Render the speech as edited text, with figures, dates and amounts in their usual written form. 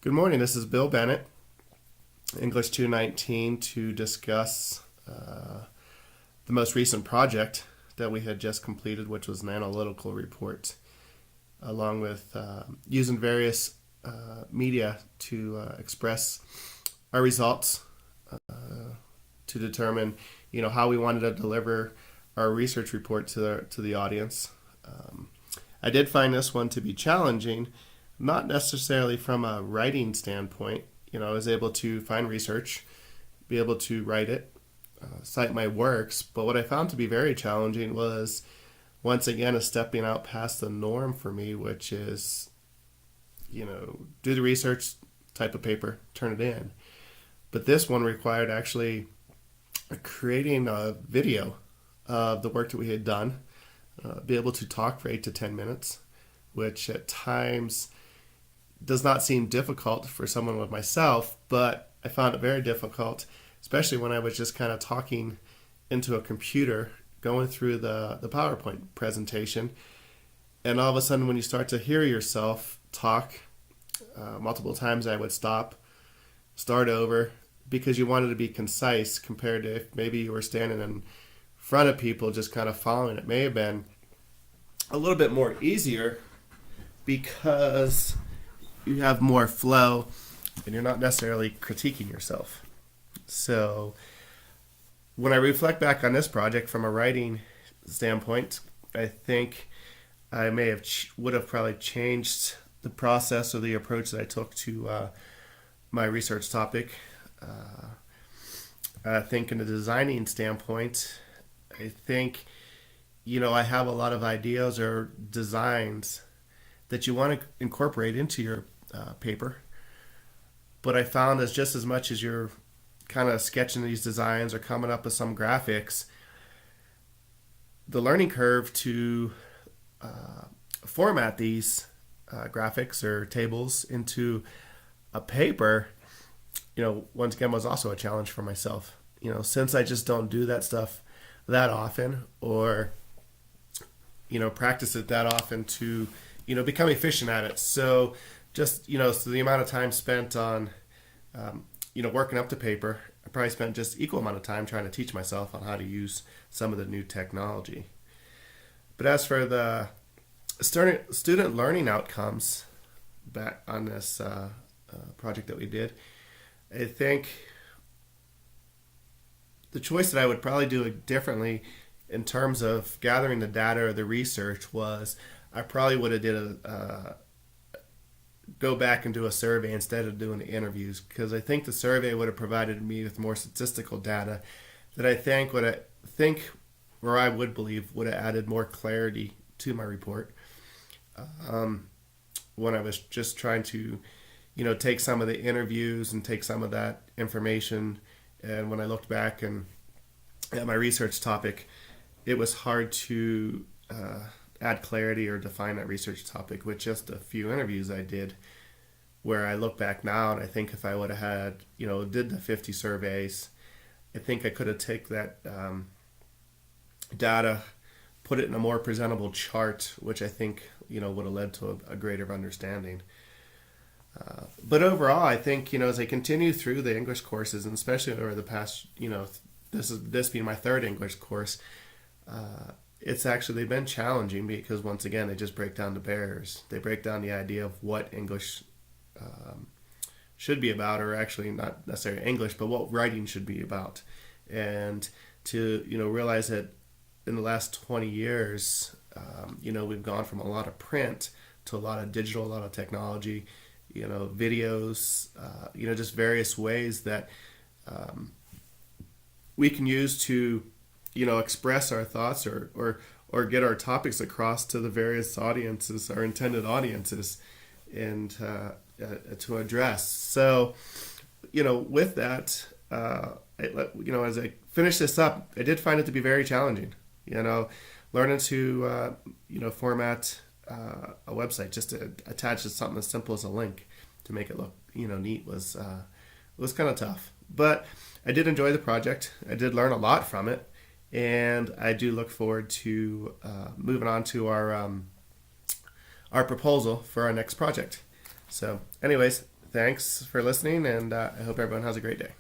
Good morning. This is Bill Bennett, English 219, to discuss the most recent project that we had just completed, which was an analytical report, along with using various media to express our results, to determine, how we wanted to deliver our research report to the audience. I did find this one to be challenging, not necessarily from a writing standpoint. I was able to find research, be able to write it, cite my works, but what I found to be very challenging was, once again, a stepping out past the norm for me, which is, do the research, type of paper, turn it in. But this one required actually creating a video of the work that we had done, be able to talk for 8 to 10 minutes, which at times does not seem difficult for someone like myself, but I found it very difficult, especially when I was just kind of talking into a computer, going through the PowerPoint presentation, and all of a sudden when you start to hear yourself talk multiple times, I would stop, start over, because you wanted to be concise compared to if maybe you were standing in front of people just kind of following. It may have been a little bit more easier because you have more flow and you're not necessarily critiquing yourself. So when I reflect back on this project from a writing standpoint, I think I may have would have probably changed the process or the approach that I took to my research topic. I think in a designing standpoint, I think, I have a lot of ideas or designs that you want to incorporate into your paper. But I found as just as much as you're kind of sketching these designs or coming up with some graphics, the learning curve to format these graphics or tables into a paper, once again was also a challenge for myself. Since I just don't do that stuff that often, or practice it that often to become efficient at it. So just so the amount of time spent on working up the paper, I probably spent just equal amount of time trying to teach myself on how to use some of the new technology. But as for the student learning outcomes back on this project that we did, I think the choice that I would probably do differently in terms of gathering the data or the research was I probably would have did go back and do a survey instead of doing the interviews, because I think the survey would have provided me with more statistical data that I would believe would have added more clarity to my report. When I was just trying to take some of the interviews and take some of that information, and when I looked back and at my research topic, it was hard to add clarity or define that research topic with just a few interviews I did, where I look back now and I think if I would have had, did the 50 surveys, I think I could have taken that data, put it in a more presentable chart, which I think, would have led to a greater understanding. But overall, I think, as I continue through the English courses, and especially over the past, this being my third English course, it's actually been challenging because, once again, they just break down the barriers. They break down the idea of what English should be about, or actually not necessarily English, but what writing should be about. And to, realize that in the last 20 years, we've gone from a lot of print to a lot of digital, a lot of technology, videos, just various ways that we can use to, express our thoughts or get our topics across to the various audiences, our intended audiences, and to address. So, with that, as I finish this up, I did find it to be very challenging. Learning to, format a website just to attach to something as simple as a link to make it look, neat was kind of tough. But I did enjoy the project. I did learn a lot from it, and I do look forward to moving on to our proposal for our next project. So, anyways, Thanks for listening, and I hope everyone has a great day.